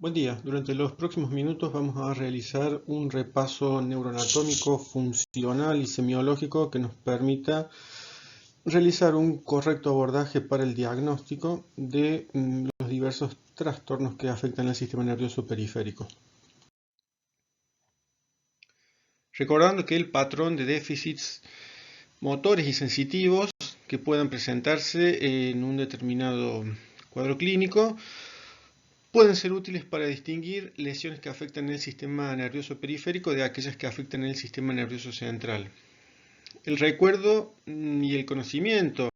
Buen día. Durante los próximos minutos vamos a realizar un repaso neuroanatómico, funcional y semiológico que nos permita realizar un correcto abordaje para el diagnóstico de los diversos trastornos que afectan el sistema nervioso periférico. Recordando que el patrón de déficits motores y sensitivos que puedan presentarse en un determinado cuadro clínico pueden ser útiles para distinguir lesiones que afectan el sistema nervioso periférico de aquellas que afectan el sistema nervioso central. El recuerdo y el conocimiento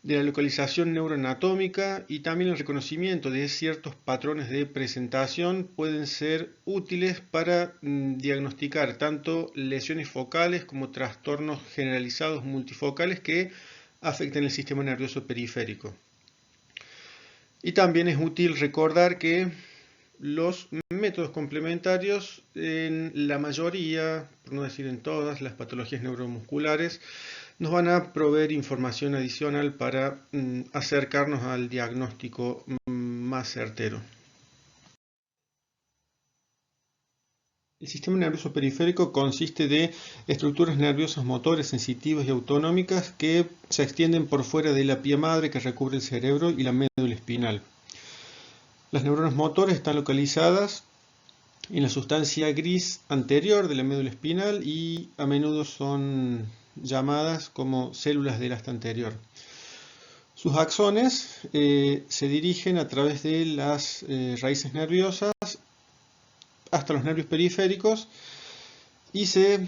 de la localización neuroanatómica y también el reconocimiento de ciertos patrones de presentación pueden ser útiles para diagnosticar tanto lesiones focales como trastornos generalizados multifocales que afectan el sistema nervioso periférico. Y también es útil recordar que los métodos complementarios en la mayoría, por no decir en todas, las patologías neuromusculares nos van a proveer información adicional para acercarnos al diagnóstico más certero. El sistema nervioso periférico consiste de estructuras nerviosas motores, sensitivas y autonómicas que se extienden por fuera de la pía madre que recubre el cerebro y la médula espinal. Las neuronas motores están localizadas en la sustancia gris anterior de la médula espinal y a menudo son llamadas como células del asta anterior. Sus axones se dirigen a través de las raíces nerviosas hasta los nervios periféricos y se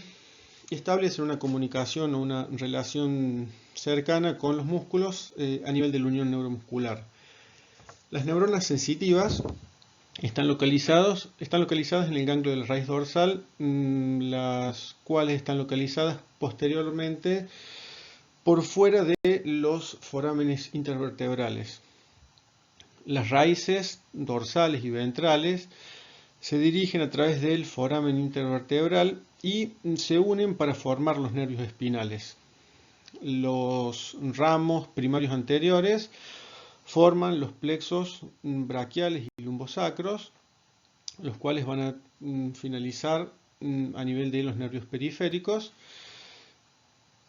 establece una comunicación o una relación cercana con los músculos a nivel de la unión neuromuscular. Las neuronas sensitivas están localizadas en el ganglio de la raíz dorsal, las cuales están localizadas posteriormente por fuera de los forámenes intervertebrales. Las raíces dorsales y ventrales se dirigen a través del foramen intervertebral y se unen para formar los nervios espinales. Los ramos primarios anteriores forman los plexos braquiales y lumbosacros, los cuales van a finalizar a nivel de los nervios periféricos.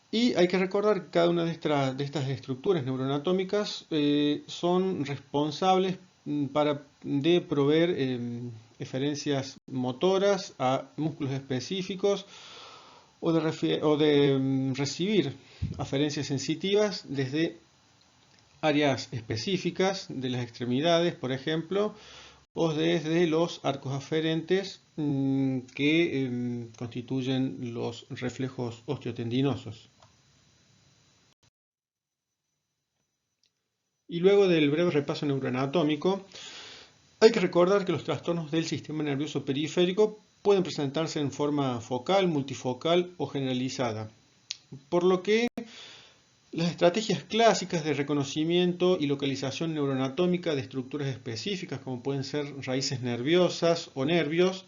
Y hay que recordar que cada una de estas estructuras neuroanatómicas son responsables de proveer eferencias motoras a músculos específicos o de recibir aferencias sensitivas desde áreas específicas de las extremidades, por ejemplo, o desde los arcos aferentes que constituyen los reflejos osteotendinosos. Y luego del breve repaso neuroanatómico, hay que recordar que los trastornos del sistema nervioso periférico pueden presentarse en forma focal, multifocal o generalizada, por lo que las estrategias clásicas de reconocimiento y localización neuroanatómica de estructuras específicas, como pueden ser raíces nerviosas o nervios,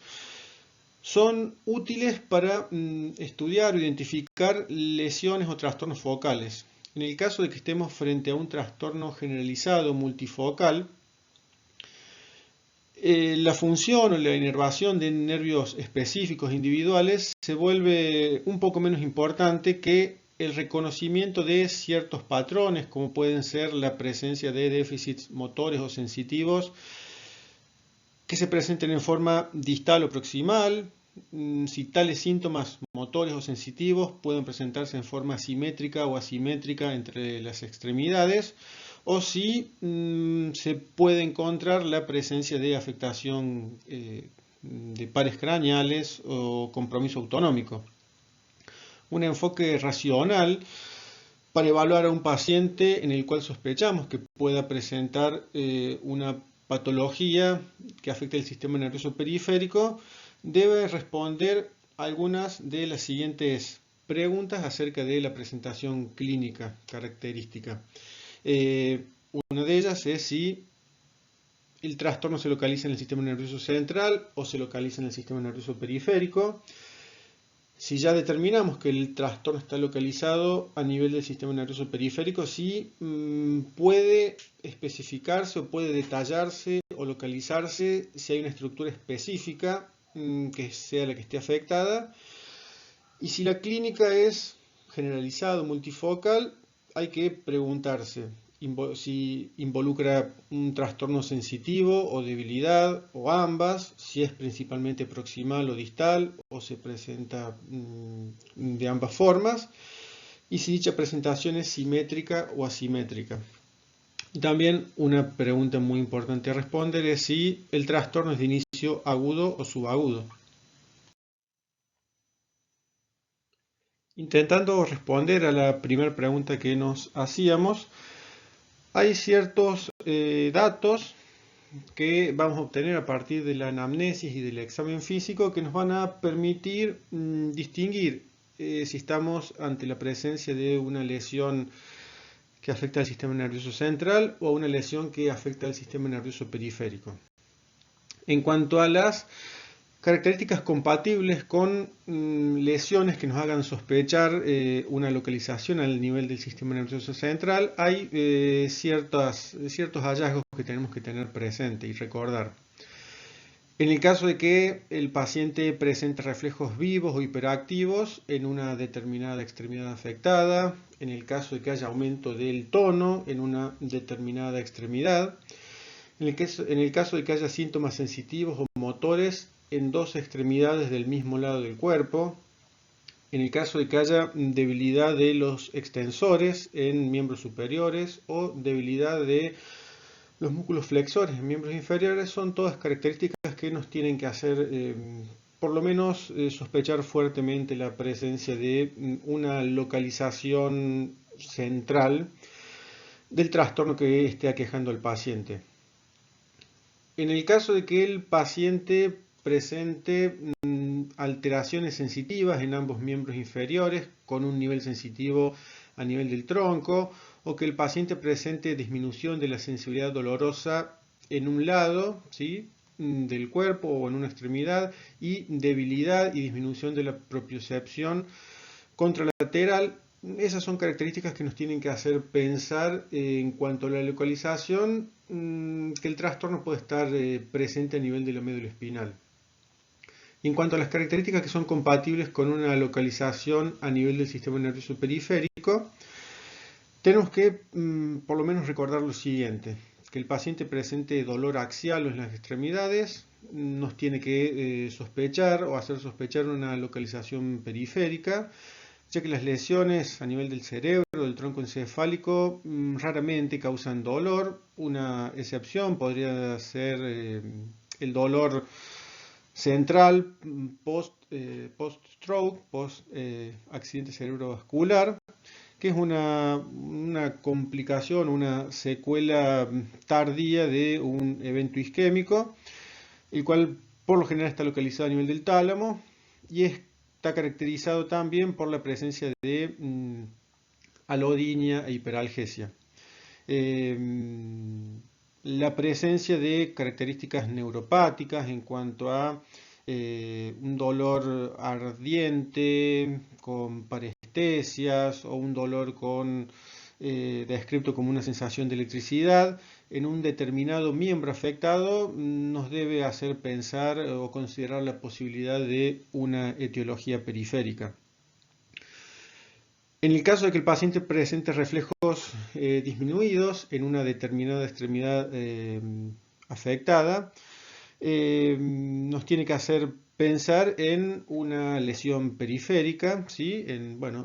son útiles para estudiar o identificar lesiones o trastornos focales. En el caso de que estemos frente a un trastorno generalizado multifocal, la función o la inervación de nervios específicos individuales se vuelve un poco menos importante que el reconocimiento de ciertos patrones, como pueden ser la presencia de déficits motores o sensitivos que se presenten en forma distal o proximal, si tales síntomas motores o sensitivos pueden presentarse en forma simétrica o asimétrica entre las extremidades, o si se puede encontrar la presencia de afectación de pares craneales o compromiso autonómico. Un enfoque racional para evaluar a un paciente en el cual sospechamos que pueda presentar una patología que afecte el sistema nervioso periférico debe responder algunas de las siguientes preguntas acerca de la presentación clínica característica. Una de ellas es si el trastorno se localiza en el sistema nervioso central o se localiza en el sistema nervioso periférico. Si ya determinamos que el trastorno está localizado a nivel del sistema nervioso periférico, sí puede especificarse o puede detallarse o localizarse si hay una estructura específica que sea la que esté afectada. Y si la clínica es generalizada o multifocal, hay que preguntarse si involucra un trastorno sensitivo o debilidad o ambas, si es principalmente proximal o distal o se presenta de ambas formas y si dicha presentación es simétrica o asimétrica. Y también una pregunta muy importante a responder es si el trastorno es de inicio agudo o subagudo. Intentando responder a la primera pregunta que nos hacíamos, hay ciertos datos que vamos a obtener a partir de la anamnesis y del examen físico que nos van a permitir distinguir si estamos ante la presencia de una lesión que afecta al sistema nervioso central o una lesión que afecta al sistema nervioso periférico. En cuanto a las características compatibles con lesiones que nos hagan sospechar una localización al nivel del sistema nervioso central, hay ciertos hallazgos que tenemos que tener presente y recordar. En el caso de que el paciente presente reflejos vivos o hiperactivos en una determinada extremidad afectada, en el caso de que haya aumento del tono en una determinada extremidad, en el caso de que haya síntomas sensitivos o motores en dos extremidades del mismo lado del cuerpo, en el caso de que haya debilidad de los extensores en miembros superiores o debilidad de los músculos flexores en miembros inferiores, son todas características que nos tienen que hacer por lo menos sospechar fuertemente la presencia de una localización central del trastorno que esté aquejando al paciente. En el caso de que el paciente presente alteraciones sensitivas en ambos miembros inferiores con un nivel sensitivo a nivel del tronco, o que el paciente presente disminución de la sensibilidad dolorosa en un lado, ¿sí?, del cuerpo o en una extremidad, y debilidad y disminución de la propiocepción contralateral. Esas son características que nos tienen que hacer pensar en cuanto a la localización, que el trastorno puede estar presente a nivel de la médula espinal. Y en cuanto a las características que son compatibles con una localización a nivel del sistema nervioso periférico, tenemos que por lo menos recordar lo siguiente: que el paciente presente dolor axial en las extremidades nos tiene que sospechar o hacer sospechar una localización periférica, ya que las lesiones a nivel del cerebro, del tronco encefálico, raramente causan dolor. Una excepción podría ser el dolor central post-stroke, post-accidente cerebrovascular, que es una complicación, una secuela tardía de un evento isquémico, el cual por lo general está localizado a nivel del tálamo y está caracterizado también por la presencia de alodinia e hiperalgesia. La presencia de características neuropáticas en cuanto a un dolor ardiente con parestesias o un dolor descrito como una sensación de electricidad en un determinado miembro afectado, nos debe hacer pensar o considerar la posibilidad de una etiología periférica. En el caso de que el paciente presente reflejos disminuidos en una determinada extremidad afectada, nos tiene que hacer pensar en una lesión periférica, ¿sí?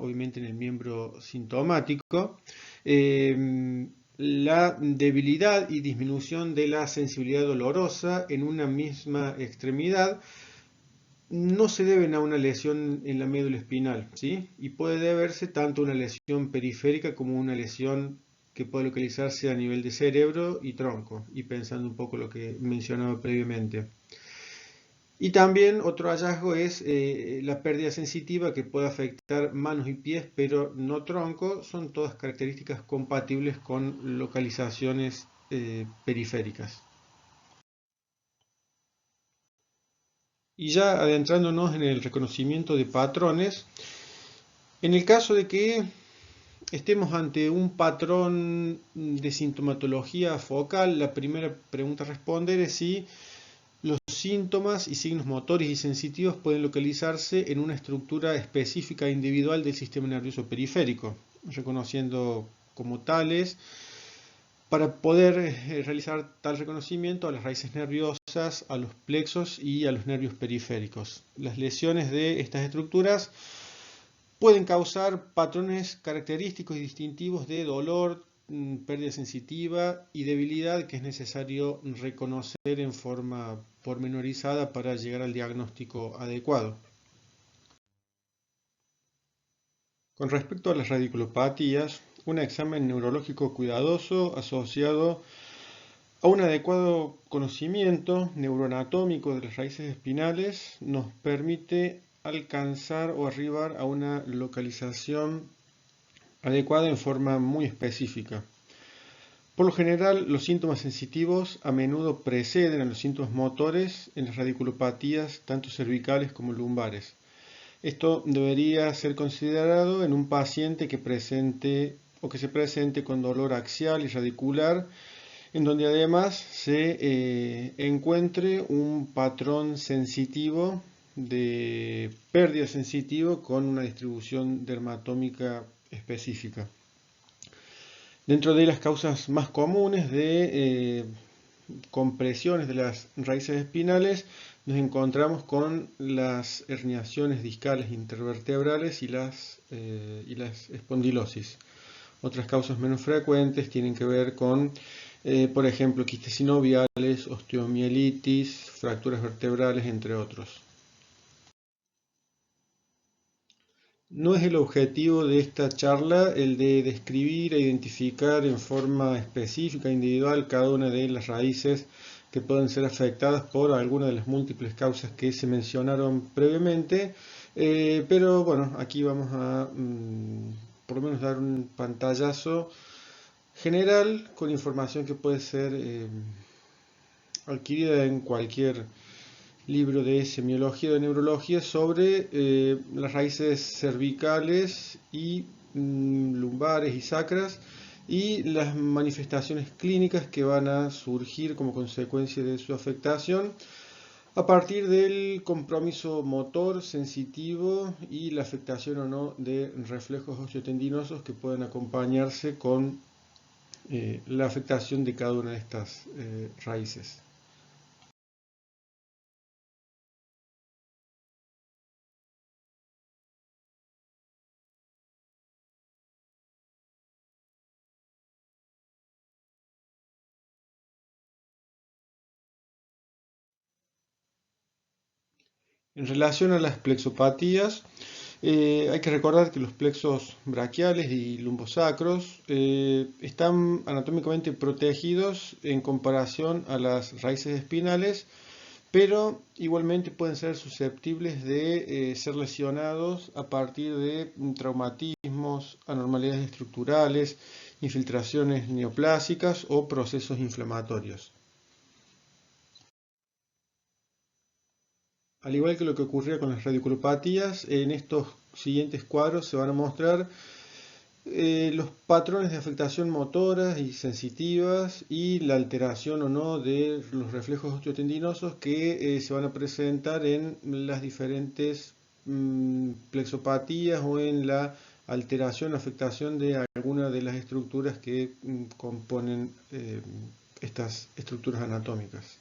Obviamente en el miembro sintomático. La debilidad y disminución de la sensibilidad dolorosa en una misma extremidad no se deben a una lesión en la médula espinal, ¿sí? Y puede deberse tanto a una lesión periférica como una lesión que puede localizarse a nivel de cerebro y tronco, y pensando un poco lo que mencionaba previamente. Y también otro hallazgo es la pérdida sensitiva que puede afectar manos y pies, pero no tronco. Son todas características compatibles con localizaciones periféricas. Y ya adentrándonos en el reconocimiento de patrones, en el caso de que estemos ante un patrón de sintomatología focal, la primera pregunta a responder es si los síntomas y signos motores y sensitivos pueden localizarse en una estructura específica e individual del sistema nervioso periférico, reconociendo como tales. Para poder realizar tal reconocimiento a las raíces nerviosas, a los plexos y a los nervios periféricos. Las lesiones de estas estructuras pueden causar patrones característicos y distintivos de dolor, pérdida sensitiva y debilidad que es necesario reconocer en forma pormenorizada para llegar al diagnóstico adecuado. Con respecto a las radiculopatías, un examen neurológico cuidadoso asociado a un adecuado conocimiento neuroanatómico de las raíces espinales nos permite alcanzar o arribar a una localización adecuada en forma muy específica. Por lo general, los síntomas sensitivos a menudo preceden a los síntomas motores en las radiculopatías tanto cervicales como lumbares. Esto debería ser considerado en un paciente que presente o que se presente con dolor axial y radicular, en donde además se encuentre un patrón sensitivo de pérdida sensitiva con una distribución dermatómica específica. Dentro de las causas más comunes de compresiones de las raíces espinales, nos encontramos con las herniaciones discales intervertebrales y las espondilosis. Otras causas menos frecuentes tienen que ver con, por ejemplo, quistes sinoviales, osteomielitis, fracturas vertebrales, entre otros. No es el objetivo de esta charla el de describir e identificar en forma específica e individual cada una de las raíces que pueden ser afectadas por alguna de las múltiples causas que se mencionaron previamente, pero bueno, aquí vamos a por lo menos dar un pantallazo general con información que puede ser adquirida en cualquier libro de semiología o de neurología sobre las raíces cervicales y lumbares y sacras y las manifestaciones clínicas que van a surgir como consecuencia de su afectación a partir del compromiso motor, sensitivo y la afectación o no de reflejos osteotendinosos que pueden acompañarse con la afectación de cada una de estas raíces. En relación a las plexopatías, hay que recordar que los plexos braquiales y lumbosacros están anatómicamente protegidos en comparación a las raíces espinales, pero igualmente pueden ser susceptibles de ser lesionados a partir de traumatismos, anormalidades estructurales, infiltraciones neoplásicas o procesos inflamatorios. Al igual que lo que ocurría con las radiculopatías, en estos siguientes cuadros se van a mostrar los patrones de afectación motoras y sensitivas y la alteración o no de los reflejos osteotendinosos que se van a presentar en las diferentes plexopatías o en la alteración o afectación de alguna de las estructuras que componen estas estructuras anatómicas.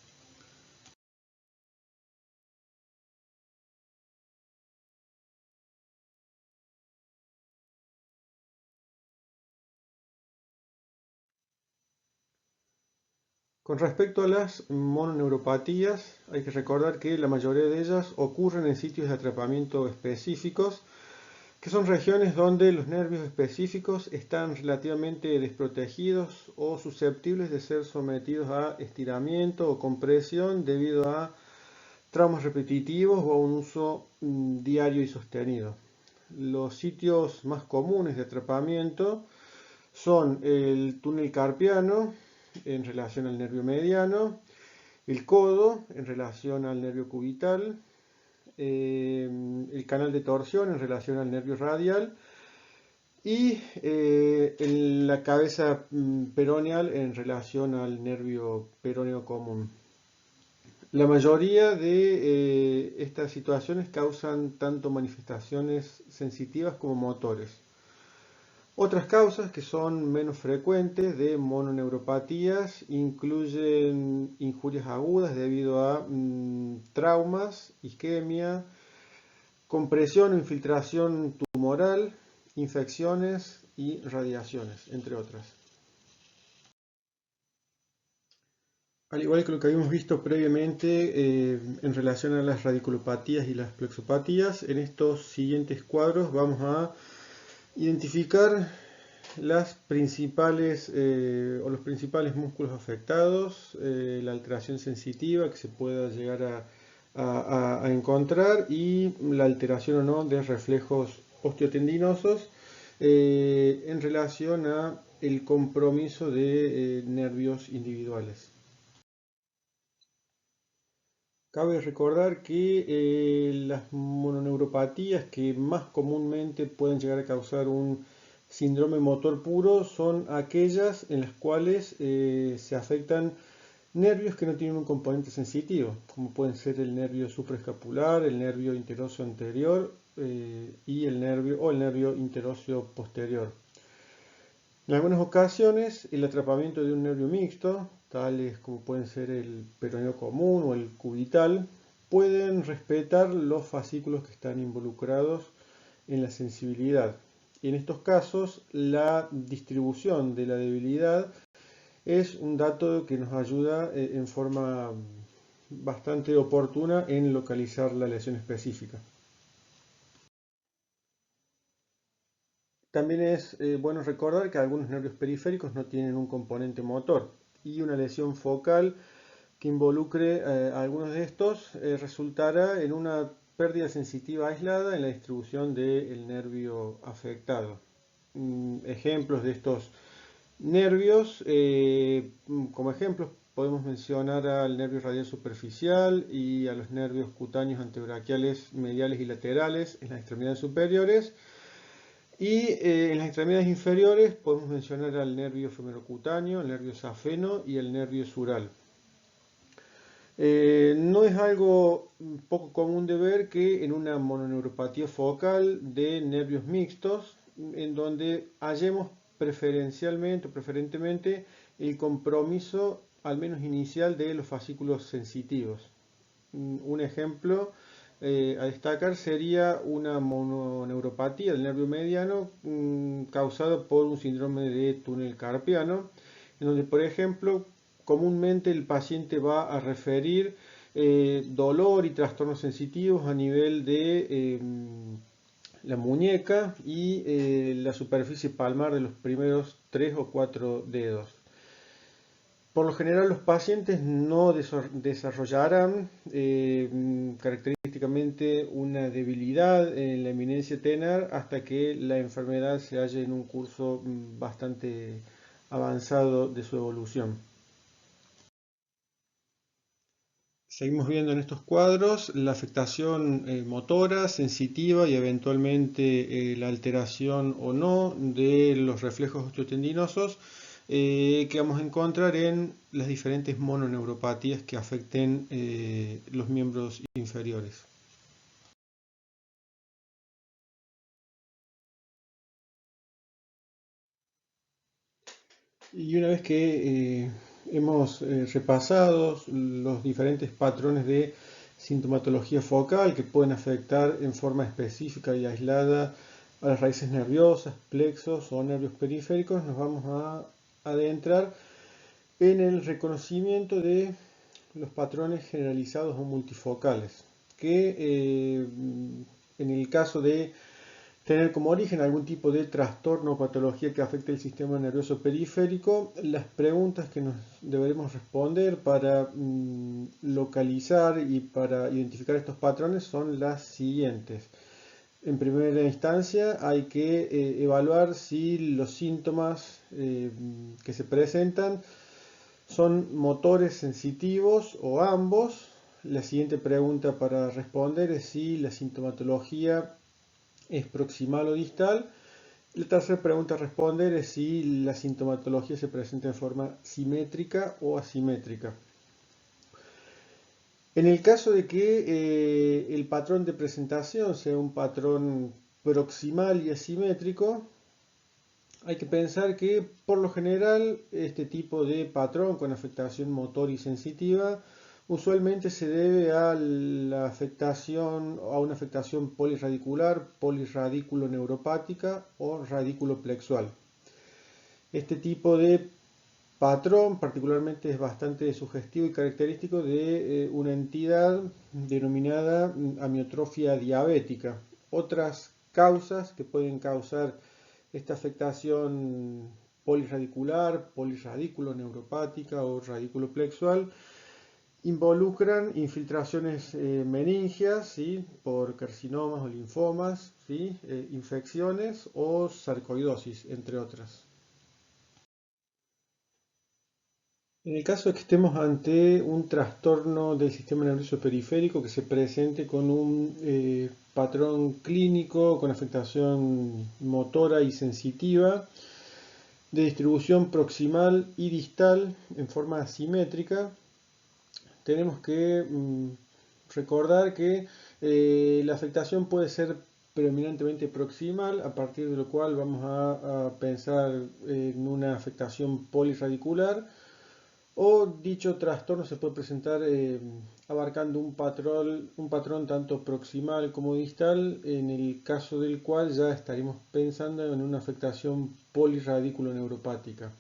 Con respecto a las mononeuropatías, hay que recordar que la mayoría de ellas ocurren en sitios de atrapamiento específicos, que son regiones donde los nervios específicos están relativamente desprotegidos o susceptibles de ser sometidos a estiramiento o compresión debido a traumas repetitivos o a un uso diario y sostenido. Los sitios más comunes de atrapamiento son el túnel carpiano en relación al nervio mediano, el codo en relación al nervio cubital, el canal de torsión en relación al nervio radial y en la cabeza peroneal en relación al nervio peroneo común. La mayoría de estas situaciones causan tanto manifestaciones sensitivas como motores. Otras causas que son menos frecuentes de mononeuropatías incluyen injurias agudas debido a traumas, isquemia, compresión o infiltración tumoral, infecciones y radiaciones, entre otras. Al igual que lo que habíamos visto previamente en relación a las radiculopatías y las plexopatías, en estos siguientes cuadros vamos a identificar las principales o los principales músculos afectados, la alteración sensitiva que se pueda llegar a encontrar y la alteración o no de reflejos osteotendinosos en relación a el compromiso de nervios individuales. Cabe recordar que las mononeuropatías que más comúnmente pueden llegar a causar un síndrome motor puro son aquellas en las cuales se afectan nervios que no tienen un componente sensitivo, como pueden ser el nervio supraescapular, el nervio interóseo anterior y el nervio interóseo posterior. En algunas ocasiones, el atrapamiento de un nervio mixto, tales como pueden ser el peroneo común o el cubital, pueden respetar los fascículos que están involucrados en la sensibilidad. Y en estos casos, la distribución de la debilidad es un dato que nos ayuda en forma bastante oportuna en localizar la lesión específica. También es bueno recordar que algunos nervios periféricos no tienen un componente motor y una lesión focal que involucre a algunos de estos resultará en una pérdida sensitiva aislada en la distribución del nervio afectado. Ejemplos de estos nervios, como ejemplos podemos mencionar al nervio radial superficial y a los nervios cutáneos antebraquiales mediales y laterales en las extremidades superiores. Y en las extremidades inferiores podemos mencionar al nervio femerocutáneo, el nervio safeno y el nervio sural. No es algo poco común de ver que en una mononeuropatía focal de nervios mixtos, en donde hallemos preferentemente el compromiso, al menos inicial, de los fascículos sensitivos. Un ejemplo a destacar sería una mononeuropatía del nervio mediano causada por un síndrome de túnel carpiano, en donde, por ejemplo, comúnmente el paciente va a referir dolor y trastornos sensitivos a nivel de la muñeca y la superficie palmar de los primeros 3 o 4 dedos. Por lo general los pacientes no desarrollarán característicamente una debilidad en la eminencia tenar hasta que la enfermedad se halle en un curso bastante avanzado de su evolución. Seguimos viendo en estos cuadros la afectación motora, sensitiva y eventualmente la alteración o no de los reflejos osteotendinosos que vamos a encontrar en las diferentes mononeuropatías que afecten los miembros inferiores. Y una vez que hemos repasado los diferentes patrones de sintomatología focal que pueden afectar en forma específica y aislada a las raíces nerviosas, plexos o nervios periféricos, nos vamos a adentrar en el reconocimiento de los patrones generalizados o multifocales, que en el caso de tener como origen algún tipo de trastorno o patología que afecte el sistema nervioso periférico, las preguntas que nos deberemos responder para localizar y para identificar estos patrones son las siguientes. En primera instancia hay que evaluar si los síntomas que se presentan son motores sensitivos o ambos. La siguiente pregunta para responder es si la sintomatología es proximal o distal La tercera pregunta a responder es si la sintomatología se presenta en forma simétrica o asimétrica. En el caso de que el patrón de presentación sea un patrón proximal y asimétrico, hay que pensar que por lo general este tipo de patrón con afectación motor y sensitiva usualmente se debe a la afectación, a una afectación polirradicular, polirradículo neuropática o radículo plexual. Este tipo de patrón particularmente es bastante sugestivo y característico de una entidad denominada amiotrofia diabética. Otras causas que pueden causar esta afectación polirradicular, polirradículo neuropática o radículo plexual involucran infiltraciones meningias, ¿sí?, por carcinomas o linfomas, ¿sí?, infecciones o sarcoidosis, entre otras. En el caso de que estemos ante un trastorno del sistema nervioso periférico que se presente con un patrón clínico, con afectación motora y sensitiva, de distribución proximal y distal en forma asimétrica, tenemos que recordar que la afectación puede ser predominantemente proximal, a partir de lo cual vamos a pensar en una afectación polirradicular, o dicho trastorno se puede presentar abarcando un patrón tanto proximal como distal, en el caso del cual ya estaríamos pensando en una afectación polirradículo neuropática.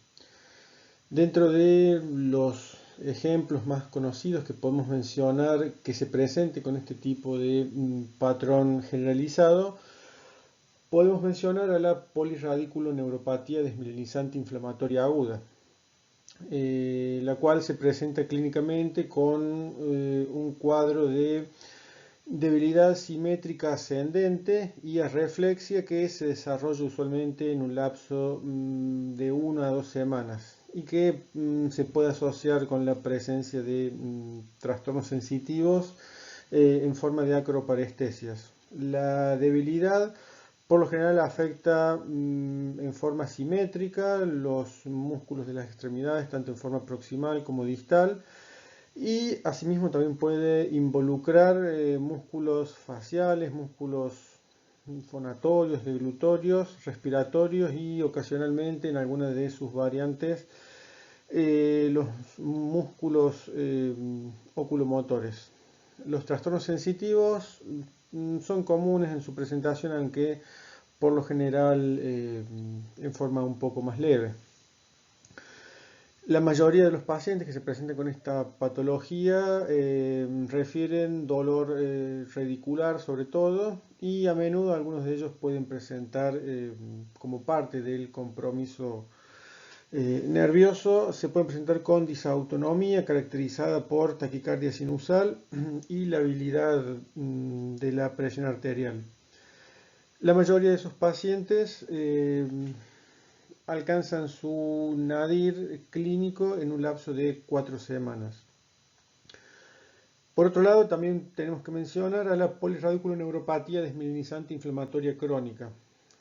Dentro de los ejemplos más conocidos que podemos mencionar que se presente con este tipo de patrón generalizado, podemos mencionar a la polirradículo neuropatía desmielinizante inflamatoria aguda, la cual se presenta clínicamente con un cuadro de debilidad simétrica ascendente y arreflexia que se desarrolla usualmente en un lapso de 1 a 2 semanas y que se puede asociar con la presencia de trastornos sensitivos en forma de acroparestesias. La debilidad por lo general afecta en forma simétrica los músculos de las extremidades, tanto en forma proximal como distal, y asimismo también puede involucrar músculos faciales, músculos fonatorios, deglutorios, respiratorios y ocasionalmente en algunas de sus variantes los músculos oculomotores. Los trastornos sensitivos son comunes en su presentación, aunque por lo general en forma un poco más leve. La mayoría de los pacientes que se presentan con esta patología refieren dolor radicular sobre todo, y a menudo algunos de ellos pueden presentar como parte del compromiso nervioso, se pueden presentar con disautonomía caracterizada por taquicardia sinusal y labilidad de la presión arterial. La mayoría de esos pacientes alcanzan su nadir clínico en un lapso de 4 semanas. Por otro lado, también tenemos que mencionar a la polirradiculoneuropatía desmielinizante inflamatoria crónica,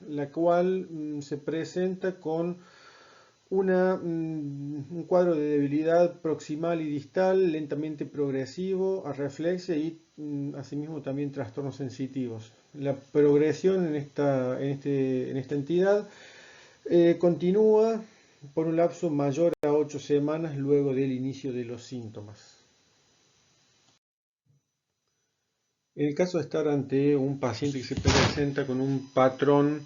la cual se presenta con un cuadro de debilidad proximal y distal lentamente progresivo, arreflexia y asimismo también trastornos sensitivos. La progresión en esta entidad continúa por un lapso mayor a 8 semanas luego del inicio de los síntomas. En el caso de estar ante un paciente que se presenta con un patrón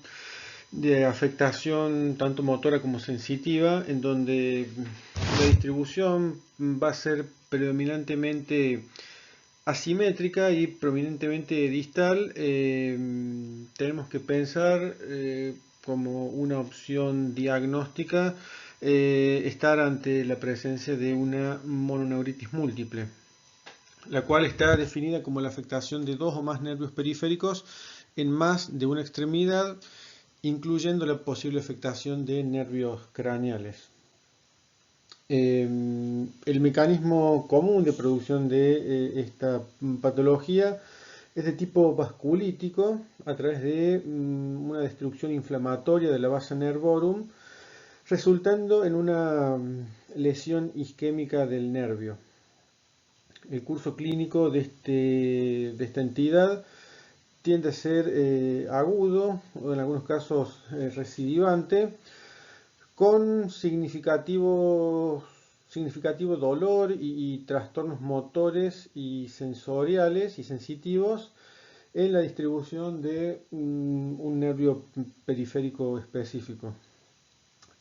de afectación tanto motora como sensitiva, en donde la distribución va a ser predominantemente asimétrica y prominentemente distal, tenemos que pensar como una opción diagnóstica estar ante la presencia de una mononeuritis múltiple, la cual está definida como la afectación de 2 o más nervios periféricos en más de una extremidad, incluyendo la posible afectación de nervios craneales. El mecanismo común de producción de esta patología Es de tipo vasculítico a través de una destrucción inflamatoria de la vasa nervorum, resultando en una lesión isquémica del nervio. El curso clínico de esta entidad tiende a ser agudo o en algunos casos recidivante, con significativo dolor y trastornos motores y sensoriales y sensitivos en la distribución de un nervio periférico específico.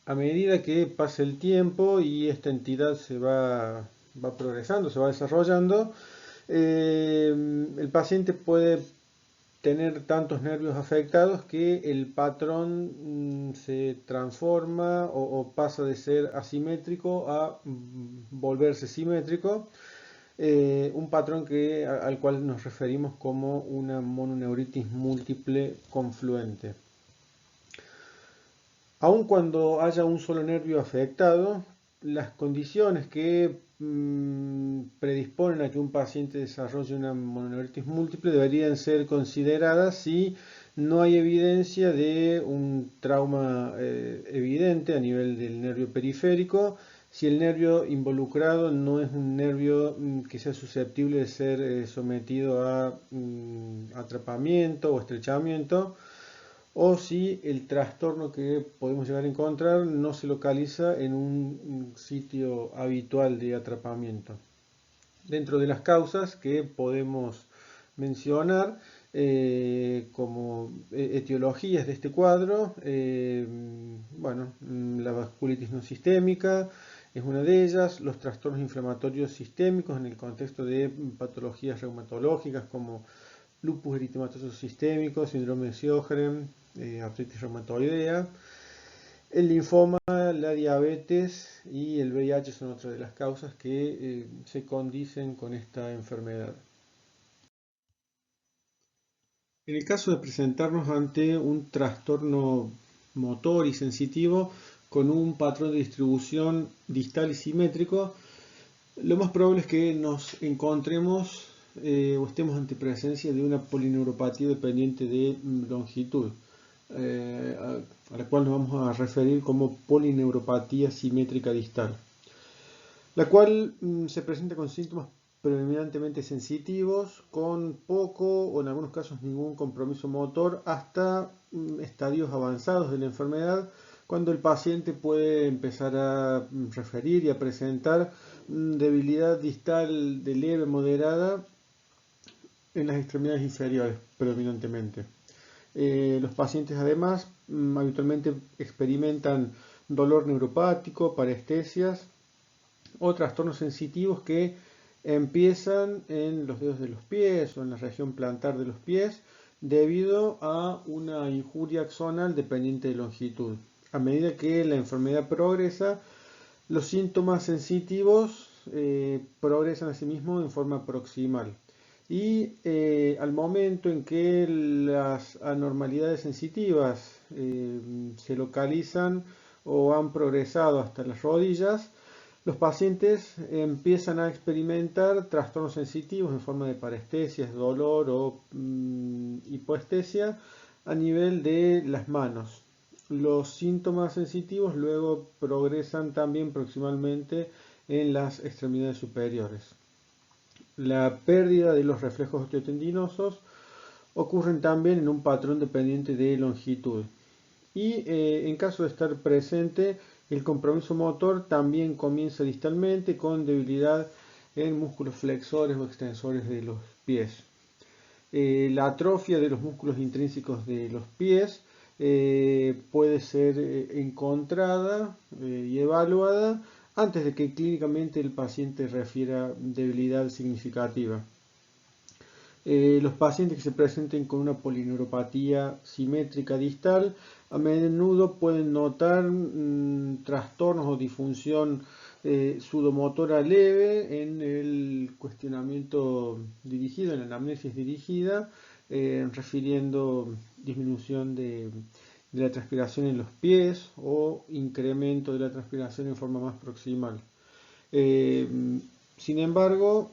A medida que pasa el tiempo y esta entidad va progresando, se va desarrollando, el paciente puede tener tantos nervios afectados que el patrón se transforma o pasa de ser asimétrico a volverse simétrico, un patrón al cual nos referimos como una mononeuritis múltiple confluente. Aun cuando haya un solo nervio afectado, las condiciones que predisponen a que un paciente desarrolle una mononeuritis múltiple deberían ser consideradas si no hay evidencia de un trauma evidente a nivel del nervio periférico, si el nervio involucrado no es un nervio que sea susceptible de ser sometido a atrapamiento o estrechamiento, o si el trastorno que podemos llegar a encontrar no se localiza en un sitio habitual de atrapamiento. Dentro de las causas que podemos mencionar como etiologías de este cuadro, la vasculitis no sistémica es una de ellas, los trastornos inflamatorios sistémicos en el contexto de patologías reumatológicas como lupus eritematoso sistémico, síndrome de Sjögren, artritis reumatoidea. El linfoma, la diabetes y el VIH son otras de las causas que se condicen con esta enfermedad. En el caso de presentarnos ante un trastorno motor y sensitivo con un patrón de distribución distal y simétrico, lo más probable es que nos encontremos o estemos ante presencia de una polineuropatía dependiente de longitud, a la cual nos vamos a referir como polineuropatía simétrica distal, la cual se presenta con síntomas predominantemente sensitivos, con poco o en algunos casos ningún compromiso motor, hasta estadios avanzados de la enfermedad, cuando el paciente puede empezar a referir y a presentar debilidad distal de leve moderada en las extremidades inferiores predominantemente. Los pacientes además habitualmente experimentan dolor neuropático, parestesias o trastornos sensitivos que empiezan en los dedos de los pies o en la región plantar de los pies debido a una injuria axonal dependiente de longitud. A medida que la enfermedad progresa, los síntomas sensitivos progresan asimismo en forma proximal. Y al momento en que las anormalidades sensitivas se localizan o han progresado hasta las rodillas, los pacientes empiezan a experimentar trastornos sensitivos en forma de parestesias, dolor o hipoestesia a nivel de las manos. Los síntomas sensitivos luego progresan también proximalmente en las extremidades superiores. La pérdida de los reflejos osteotendinosos ocurren también en un patrón dependiente de longitud. Y en caso de estar presente, el compromiso motor también comienza distalmente con debilidad en músculos flexores o extensores de los pies. La atrofia de los músculos intrínsecos de los pies puede ser encontrada y evaluada antes de que clínicamente el paciente refiera debilidad significativa. Los pacientes que se presenten con una polineuropatía simétrica distal a menudo pueden notar trastornos o disfunción sudomotora leve en el cuestionamiento dirigido, en la anamnesis dirigida, refiriendo disminución de la transpiración en los pies o incremento de la transpiración en forma más proximal. Sin embargo,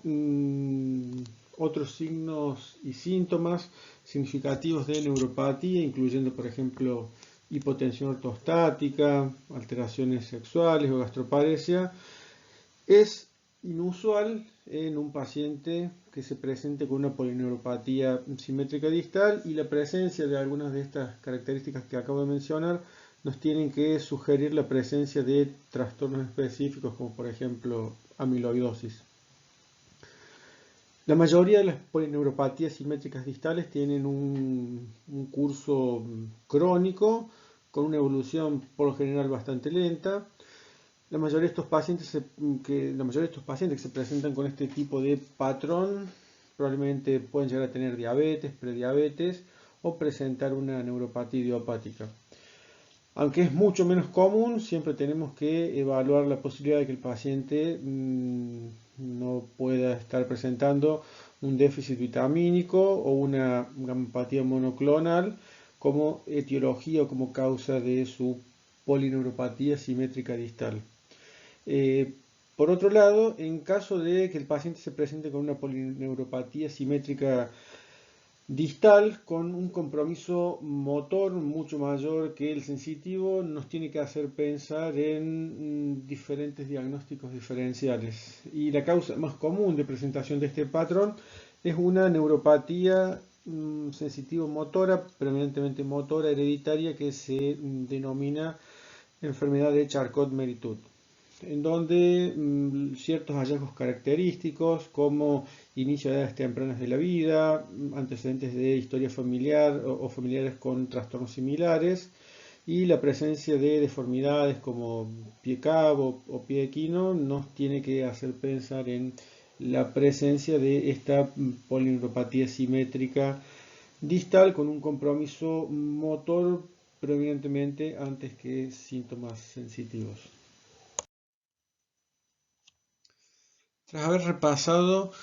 otros signos y síntomas significativos de neuropatía, incluyendo, por ejemplo, hipotensión ortostática, alteraciones sexuales o gastroparesia, es inusual en un paciente que se presente con una polineuropatía simétrica distal, y la presencia de algunas de estas características que acabo de mencionar nos tienen que sugerir la presencia de trastornos específicos, como por ejemplo amiloidosis. La mayoría de las polineuropatías simétricas distales tienen un curso crónico con una evolución por lo general bastante lenta. La mayoría de estos pacientes que se presentan con este tipo de patrón probablemente pueden llegar a tener diabetes, prediabetes o presentar una neuropatía idiopática. Aunque es mucho menos común, siempre tenemos que evaluar la posibilidad de que el paciente no pueda estar presentando un déficit vitamínico o una gammopatía monoclonal como etiología o como causa de su polineuropatía simétrica distal. Por otro lado, en caso de que el paciente se presente con una polineuropatía simétrica distal con un compromiso motor mucho mayor que el sensitivo, nos tiene que hacer pensar en diferentes diagnósticos diferenciales. Y la causa más común de presentación de este patrón es una neuropatía sensitivo-motora, predominantemente motora hereditaria, que se denomina enfermedad de Charcot-Marie-Tooth, en donde ciertos hallazgos característicos como inicio de edades tempranas de la vida, antecedentes de historia familiar o familiares con trastornos similares, y la presencia de deformidades como pie cabo o pie equino nos tiene que hacer pensar en la presencia de esta polineuropatía simétrica distal con un compromiso motor predominantemente antes que síntomas sensitivos. Tras haber repasado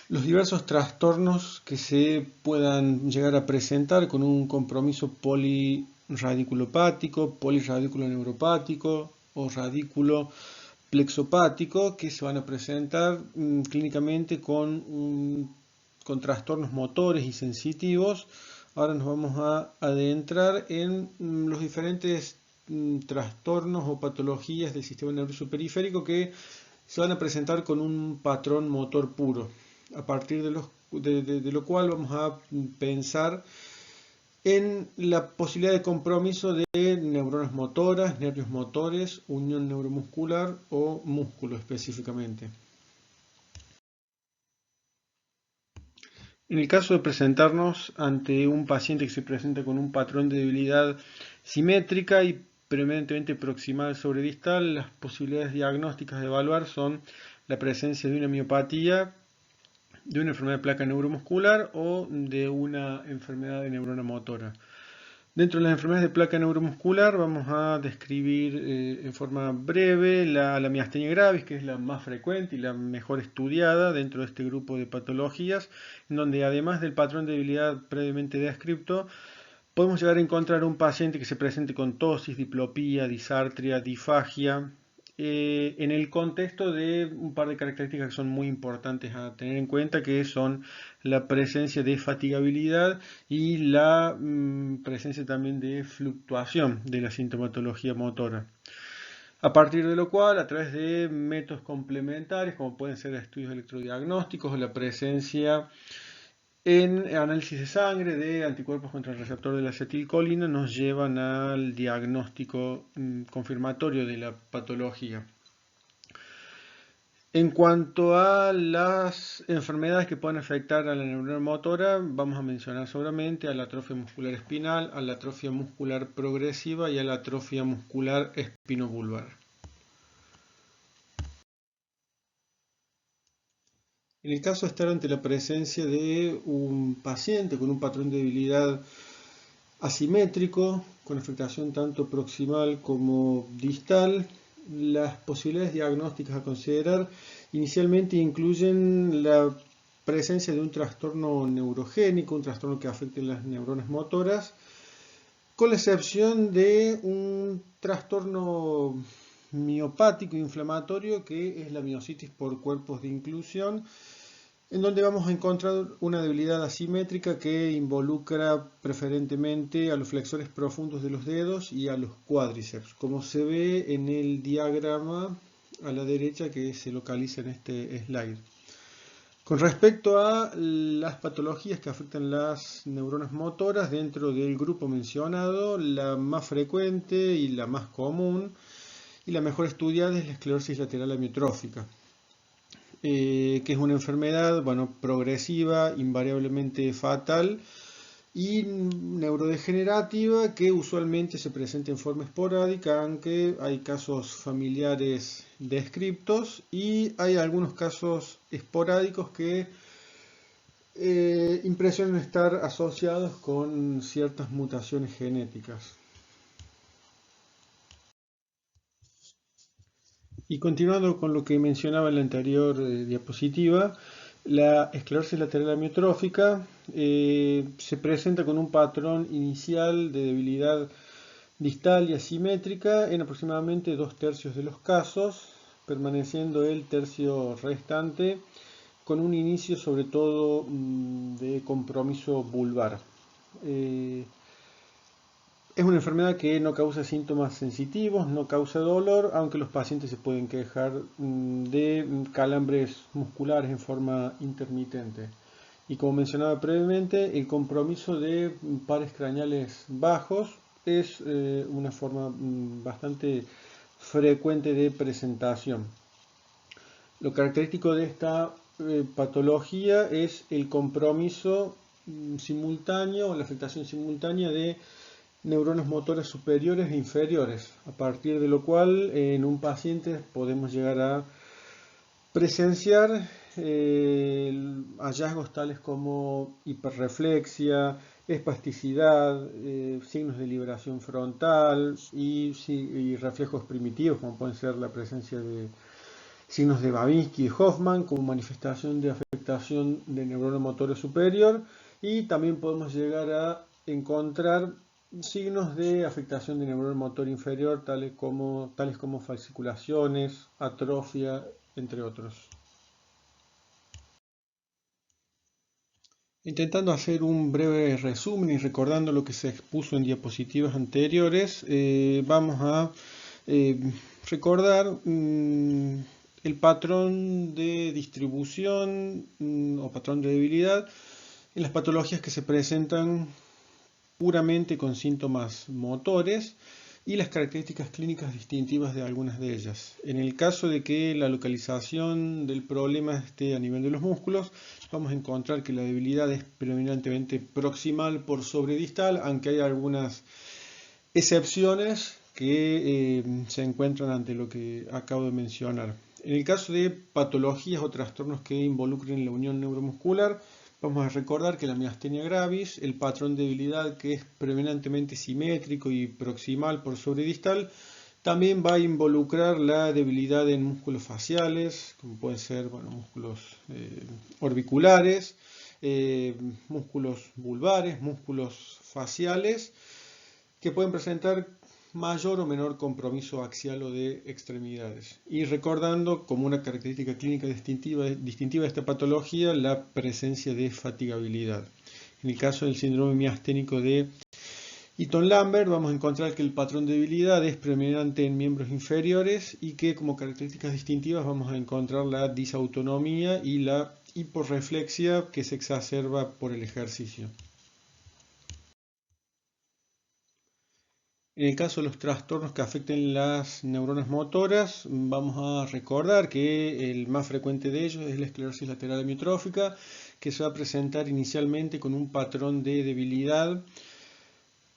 los diversos trastornos que se puedan llegar a presentar con un compromiso poliradiculopático, poliradiculoneuropático o radículo plexopático, que se van a presentar clínicamente con trastornos motores y sensitivos, ahora nos vamos a adentrar en los diferentes trastornos o patologías del sistema nervioso periférico que se van a presentar con un patrón motor puro, a partir de lo cual vamos a pensar en la posibilidad de compromiso de neuronas motoras, nervios motores, unión neuromuscular o músculo específicamente. En el caso de presentarnos ante un paciente que se presenta con un patrón de debilidad simétrica y predominantemente proximal sobre distal, las posibilidades diagnósticas de evaluar son la presencia de una miopatía, de una enfermedad de placa neuromuscular o de una enfermedad de neurona motora. Dentro de las enfermedades de placa neuromuscular vamos a describir en forma breve la miastenia gravis, que es la más frecuente y la mejor estudiada dentro de este grupo de patologías, en donde además del patrón de debilidad previamente descrito, podemos llegar a encontrar un paciente que se presente con tosis, diplopía, disartria, disfagia, en el contexto de un par de características que son muy importantes a tener en cuenta, que son la presencia de fatigabilidad y la presencia también de fluctuación de la sintomatología motora. A partir de lo cual, a través de métodos complementarios, como pueden ser estudios electrodiagnósticos o la presencia en análisis de sangre de anticuerpos contra el receptor de la acetilcolina, nos llevan al diagnóstico confirmatorio de la patología. En cuanto a las enfermedades que pueden afectar a la neurona motora, vamos a mencionar solamente a la atrofia muscular espinal, a la atrofia muscular progresiva y a la atrofia muscular espinobulbar. En el caso de estar ante la presencia de un paciente con un patrón de debilidad asimétrico, con afectación tanto proximal como distal, las posibilidades diagnósticas a considerar inicialmente incluyen la presencia de un trastorno neurogénico, un trastorno que afecte las neuronas motoras, con la excepción de un trastorno miopático inflamatorio que es la miositis por cuerpos de inclusión, en donde vamos a encontrar una debilidad asimétrica que involucra preferentemente a los flexores profundos de los dedos y a los cuádriceps, como se ve en el diagrama a la derecha que se localiza en este slide. Con respecto a las patologías que afectan las neuronas motoras, dentro del grupo mencionado, la más frecuente y la más común y la mejor estudiada es la esclerosis lateral amiotrófica, que es una enfermedad, progresiva, invariablemente fatal y neurodegenerativa que usualmente se presenta en forma esporádica, aunque hay casos familiares descriptos y hay algunos casos esporádicos que impresionan estar asociados con ciertas mutaciones genéticas. Y continuando con lo que mencionaba en la anterior diapositiva, la esclerosis lateral amiotrófica se presenta con un patrón inicial de debilidad distal y asimétrica en aproximadamente 2/3 de los casos, permaneciendo el tercio restante con un inicio sobre todo de compromiso vulvar. Es una enfermedad que no causa síntomas sensitivos, no causa dolor, aunque los pacientes se pueden quejar de calambres musculares en forma intermitente. Y como mencionaba previamente, el compromiso de pares craneales bajos es una forma bastante frecuente de presentación. Lo característico de esta patología es el compromiso simultáneo o la afectación simultánea de neuronas motoras superiores e inferiores, a partir de lo cual en un paciente podemos llegar a presenciar hallazgos tales como hiperreflexia, espasticidad, signos de liberación frontal y reflejos primitivos, como pueden ser la presencia de signos de Babinski y Hoffman como manifestación de afectación de neurona motora superior, y también podemos llegar a encontrar signos de afectación de neurona motor inferior, tales como fasciculaciones, atrofia, entre otros. Intentando hacer un breve resumen y recordando lo que se expuso en diapositivas anteriores, vamos a recordar el patrón de distribución o patrón de debilidad en las patologías que se presentan puramente con síntomas motores y las características clínicas distintivas de algunas de ellas. En el caso de que la localización del problema esté a nivel de los músculos, vamos a encontrar que la debilidad es predominantemente proximal por sobre distal, aunque hay algunas excepciones que se encuentran ante lo que acabo de mencionar. En el caso de patologías o trastornos que involucren la unión neuromuscular, vamos a recordar que la miastenia gravis, el patrón de debilidad que es predominantemente simétrico y proximal por sobre distal, también va a involucrar la debilidad en músculos faciales, como pueden ser músculos orbiculares, músculos vulvares, músculos faciales, que pueden presentar mayor o menor compromiso axial o de extremidades. Y recordando como una característica clínica distintiva de esta patología la presencia de fatigabilidad. En el caso del síndrome miasténico de Eaton-Lambert vamos a encontrar que el patrón de debilidad es predominante en miembros inferiores y que como características distintivas vamos a encontrar la disautonomía y la hiporreflexia que se exacerba por el ejercicio. En el caso de los trastornos que afecten las neuronas motoras, vamos a recordar que el más frecuente de ellos es la esclerosis lateral amiotrófica, que se va a presentar inicialmente con un patrón de debilidad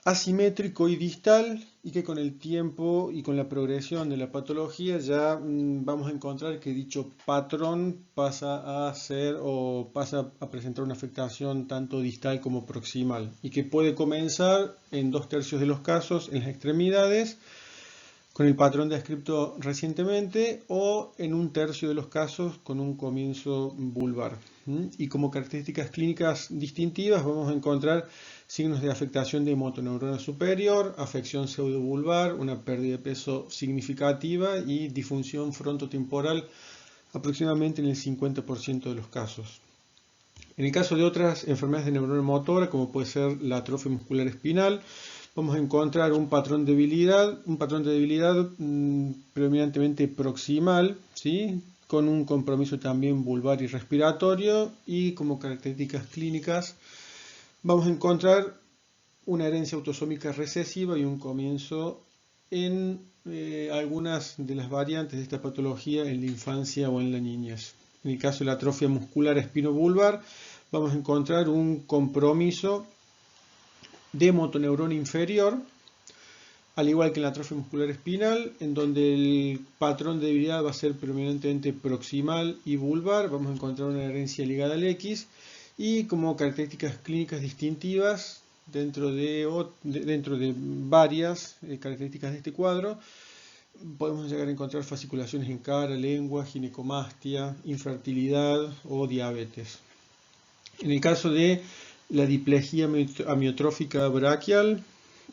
asimétrico y distal, y que con el tiempo y con la progresión de la patología ya vamos a encontrar que dicho patrón pasa a presentar una afectación tanto distal como proximal, y que puede comenzar en 2/3 de los casos en las extremidades con el patrón descrito recientemente, o en 1/3 de los casos con un comienzo vulvar. Y como características clínicas distintivas vamos a encontrar signos de afectación de motoneurona superior, afección pseudovulvar, una pérdida de peso significativa y disfunción frontotemporal aproximadamente en el 50% de los casos. En el caso de otras enfermedades de neurona motora, como puede ser la atrofia muscular espinal, vamos a encontrar un patrón de debilidad predominantemente proximal, ¿sí? Con un compromiso también vulvar y respiratorio, y como características clínicas vamos a encontrar una herencia autosómica recesiva y un comienzo en algunas de las variantes de esta patología en la infancia o en la niñez. En el caso de la atrofia muscular espino-vulvar, vamos a encontrar un compromiso de motoneurona inferior, al igual que en la atrofia muscular espinal, en donde el patrón de debilidad va a ser predominantemente proximal y vulvar. Vamos a encontrar una herencia ligada al X, y como características clínicas distintivas, dentro de varias características de este cuadro, podemos llegar a encontrar fasciculaciones en cara, lengua, ginecomastia, infertilidad o diabetes. En el caso de la diplejía amiotrófica braquial,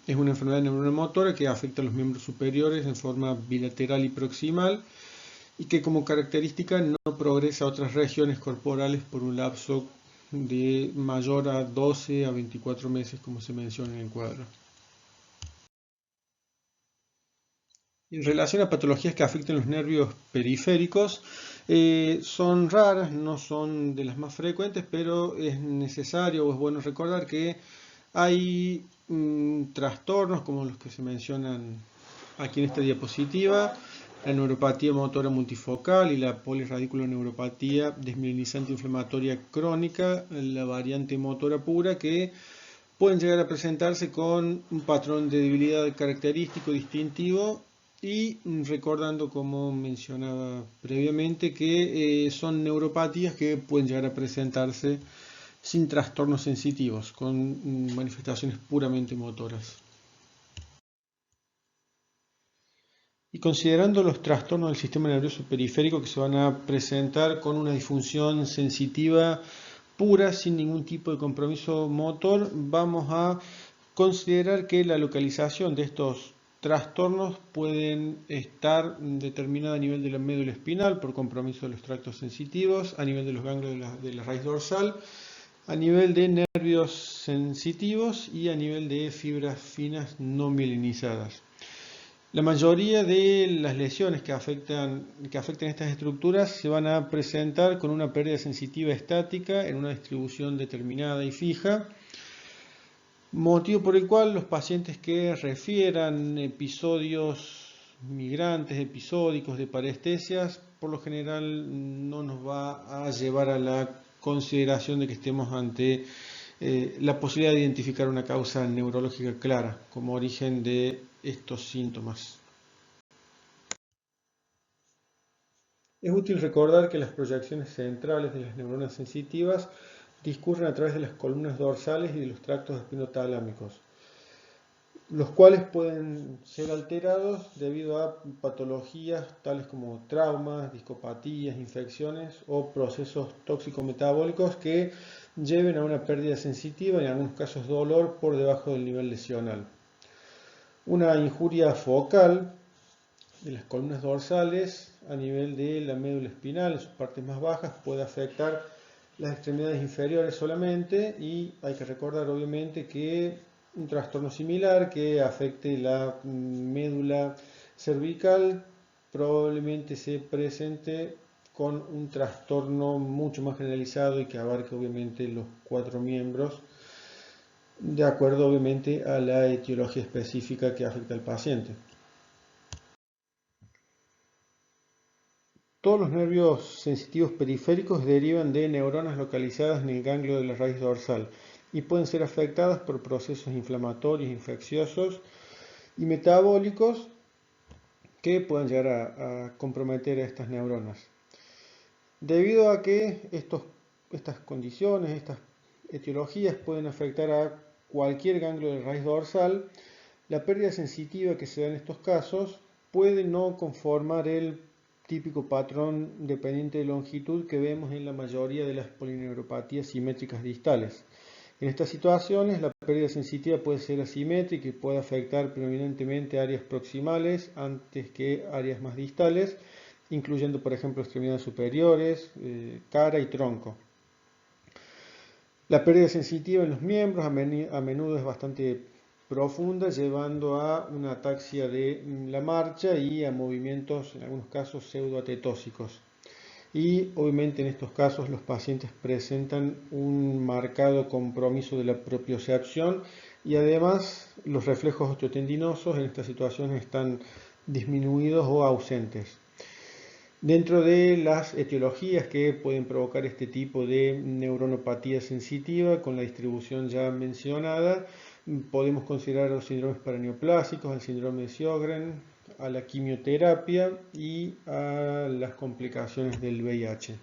es una enfermedad neuromotora que afecta a los miembros superiores en forma bilateral y proximal, y que como característica no progresa a otras regiones corporales por un lapso de mayor a 12 a 24 meses, como se menciona en el cuadro. En relación a patologías que afecten los nervios periféricos, son raras, no son de las más frecuentes, pero es necesario o es bueno recordar que hay trastornos como los que se mencionan aquí en esta diapositiva: la neuropatía motora multifocal y la polirradiculoneuropatía desmielinizante inflamatoria crónica, la variante motora pura, que pueden llegar a presentarse con un patrón de debilidad característico distintivo, y recordando, como mencionaba previamente, que son neuropatías que pueden llegar a presentarse sin trastornos sensitivos, con manifestaciones puramente motoras. Y considerando los trastornos del sistema nervioso periférico que se van a presentar con una disfunción sensitiva pura, sin ningún tipo de compromiso motor, vamos a considerar que la localización de estos trastornos pueden estar determinada a nivel de la médula espinal por compromiso de los tractos sensitivos, a nivel de los ganglios de la raíz dorsal, a nivel de nervios sensitivos y a nivel de fibras finas no mielinizadas. La mayoría de las lesiones que afectan estas estructuras se van a presentar con una pérdida sensitiva estática en una distribución determinada y fija, motivo por el cual los pacientes que refieran episodios migrantes, episódicos de parestesias, por lo general no nos va a llevar a la consideración de que estemos ante la posibilidad de identificar una causa neurológica clara como origen de estos síntomas. Es útil recordar que las proyecciones centrales de las neuronas sensitivas discurren a través de las columnas dorsales y de los tractos espinotalámicos, los cuales pueden ser alterados debido a patologías tales como traumas, discopatías, infecciones o procesos tóxico-metabólicos que lleven a una pérdida sensitiva y en algunos casos dolor por debajo del nivel lesional. Una injuria focal de las columnas dorsales a nivel de la médula espinal en sus partes más bajas puede afectar las extremidades inferiores solamente, y hay que recordar obviamente que un trastorno similar que afecte la médula cervical probablemente se presente con un trastorno mucho más generalizado y que abarque obviamente los 4 miembros, de acuerdo obviamente a la etiología específica que afecta al paciente. Todos los nervios sensitivos periféricos derivan de neuronas localizadas en el ganglio de la raíz dorsal y pueden ser afectadas por procesos inflamatorios, infecciosos y metabólicos que pueden llegar a comprometer a estas neuronas. Debido a que estas condiciones, estas etiologías pueden afectar a cualquier ganglio de la raíz dorsal, la pérdida sensitiva que se da en estos casos puede no conformar el típico patrón dependiente de longitud que vemos en la mayoría de las polineuropatías simétricas distales. En estas situaciones, la pérdida sensitiva puede ser asimétrica y puede afectar predominantemente áreas proximales antes que áreas más distales, incluyendo por ejemplo extremidades superiores, cara y tronco. La pérdida sensitiva en los miembros a menudo es bastante profunda, llevando a una ataxia de la marcha y a movimientos, en algunos casos, pseudoatetósicos. Y obviamente en estos casos los pacientes presentan un marcado compromiso de la propiocepción y además los reflejos osteotendinosos en estas situaciones están disminuidos o ausentes. Dentro de las etiologías que pueden provocar este tipo de neuronopatía sensitiva, con la distribución ya mencionada, podemos considerar los síndromes paraneoplásicos, el síndrome de Sjögren, a la quimioterapia y a las complicaciones del VIH.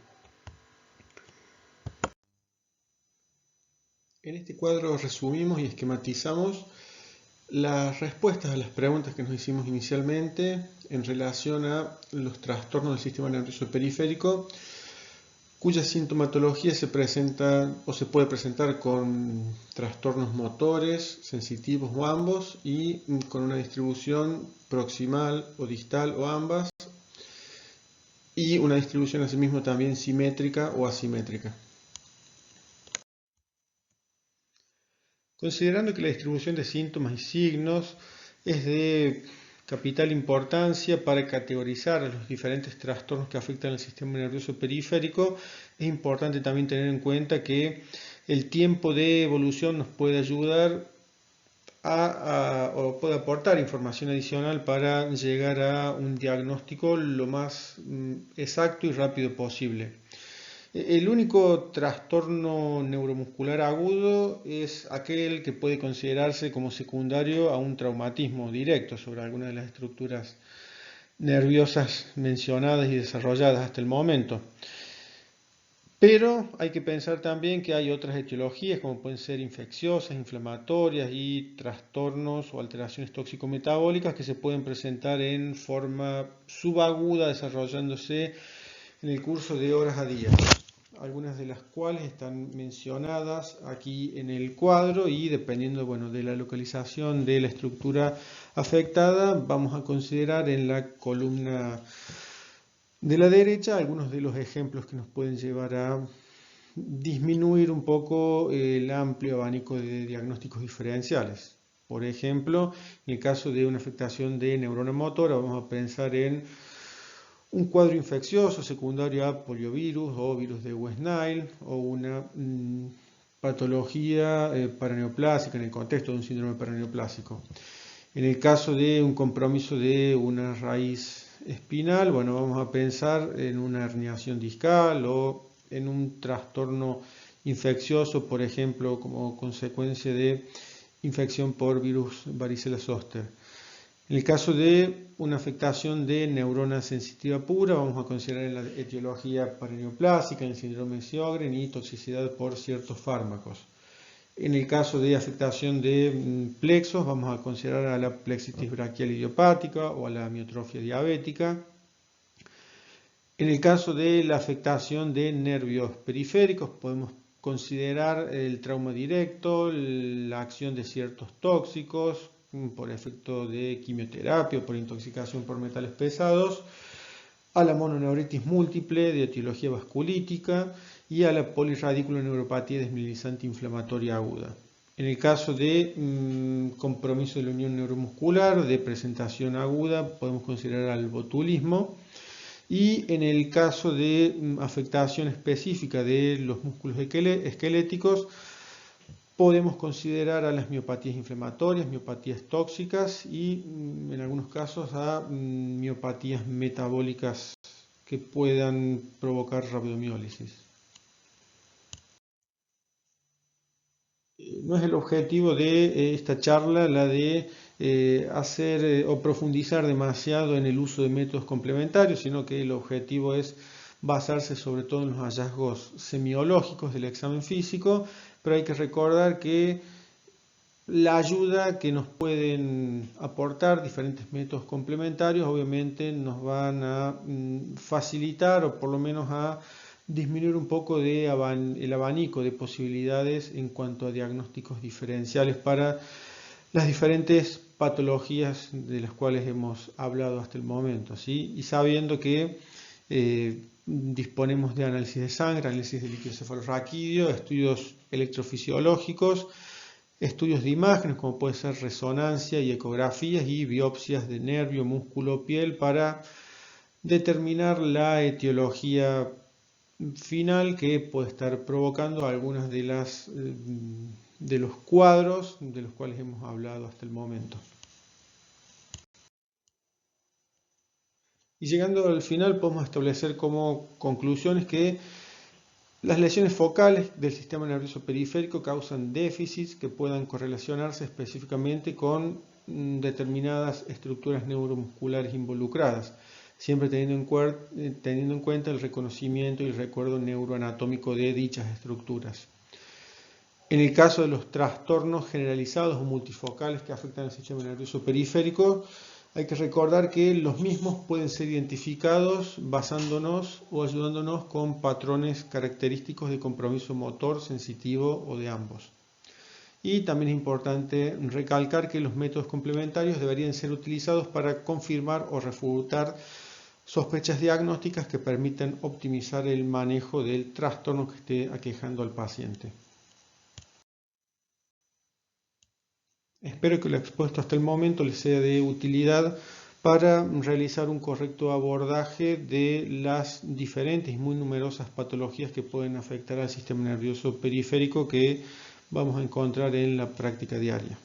En este cuadro resumimos y esquematizamos las respuestas a las preguntas que nos hicimos inicialmente en relación a los trastornos del sistema nervioso periférico, cuya sintomatología se presenta o se puede presentar con trastornos motores, sensitivos o ambos, y con una distribución proximal o distal o ambas, y una distribución asimismo también simétrica o asimétrica. Considerando que la distribución de síntomas y signos es de capital importancia para categorizar los diferentes trastornos que afectan al sistema nervioso periférico, es importante también tener en cuenta que el tiempo de evolución nos puede ayudar o puede aportar información adicional para llegar a un diagnóstico lo más exacto y rápido posible. El único trastorno neuromuscular agudo es aquel que puede considerarse como secundario a un traumatismo directo sobre alguna de las estructuras nerviosas mencionadas y desarrolladas hasta el momento. Pero hay que pensar también que hay otras etiologías como pueden ser infecciosas, inflamatorias y trastornos o alteraciones tóxico-metabólicas que se pueden presentar en forma subaguda desarrollándose en el curso de horas a días, algunas de las cuales están mencionadas aquí en el cuadro y dependiendo de la localización de la estructura afectada, vamos a considerar en la columna de la derecha algunos de los ejemplos que nos pueden llevar a disminuir un poco el amplio abanico de diagnósticos diferenciales. Por ejemplo, en el caso de una afectación de neurona motora, vamos a pensar en un cuadro infeccioso secundario a poliovirus o virus de West Nile o una patología paraneoplásica en el contexto de un síndrome paraneoplásico. En el caso de un compromiso de una raíz espinal, vamos a pensar en una herniación discal o en un trastorno infeccioso, por ejemplo, como consecuencia de infección por virus varicela zoster. En el caso de una afectación de neurona sensitiva pura, vamos a considerar la etiología paraneoplásica, el síndrome de Sjögren y toxicidad por ciertos fármacos. En el caso de afectación de plexos, vamos a considerar a la plexitis braquial idiopática o a la amiotrofia diabética. En el caso de la afectación de nervios periféricos, podemos considerar el trauma directo, la acción de ciertos tóxicos, por efecto de quimioterapia o por intoxicación por metales pesados, a la mononeuritis múltiple de etiología vasculítica y a la polirradiculoneuropatía desmielizante inflamatoria aguda. En el caso de compromiso de la unión neuromuscular de presentación aguda, podemos considerar al botulismo. Y en el caso de afectación específica de los músculos esqueléticos, podemos considerar a las miopatías inflamatorias, miopatías tóxicas y en algunos casos a miopatías metabólicas que puedan provocar rabdomiólisis. No es el objetivo de esta charla la de hacer o profundizar demasiado en el uso de métodos complementarios, sino que el objetivo es basarse sobre todo en los hallazgos semiológicos del examen físico, pero hay que recordar que la ayuda que nos pueden aportar diferentes métodos complementarios obviamente nos van a facilitar o por lo menos a disminuir un poco el abanico de posibilidades en cuanto a diagnósticos diferenciales para las diferentes patologías de las cuales hemos hablado hasta el momento, ¿sí? Y sabiendo que Disponemos de análisis de sangre, análisis de líquido cefalorraquídeo, estudios electrofisiológicos, estudios de imágenes como puede ser resonancia y ecografías y biopsias de nervio, músculo, piel para determinar la etiología final que puede estar provocando algunas de los cuadros de los cuales hemos hablado hasta el momento. Y llegando al final podemos establecer como conclusiones que las lesiones focales del sistema nervioso periférico causan déficits que puedan correlacionarse específicamente con determinadas estructuras neuromusculares involucradas, siempre teniendo en cuenta el reconocimiento y el recuerdo neuroanatómico de dichas estructuras. En el caso de los trastornos generalizados o multifocales que afectan al sistema nervioso periférico, hay que recordar que los mismos pueden ser identificados basándonos o ayudándonos con patrones característicos de compromiso motor, sensitivo o de ambos. Y también es importante recalcar que los métodos complementarios deberían ser utilizados para confirmar o refutar sospechas diagnósticas que permitan optimizar el manejo del trastorno que esté aquejando al paciente. Espero que lo expuesto hasta el momento les sea de utilidad para realizar un correcto abordaje de las diferentes y muy numerosas patologías que pueden afectar al sistema nervioso periférico que vamos a encontrar en la práctica diaria.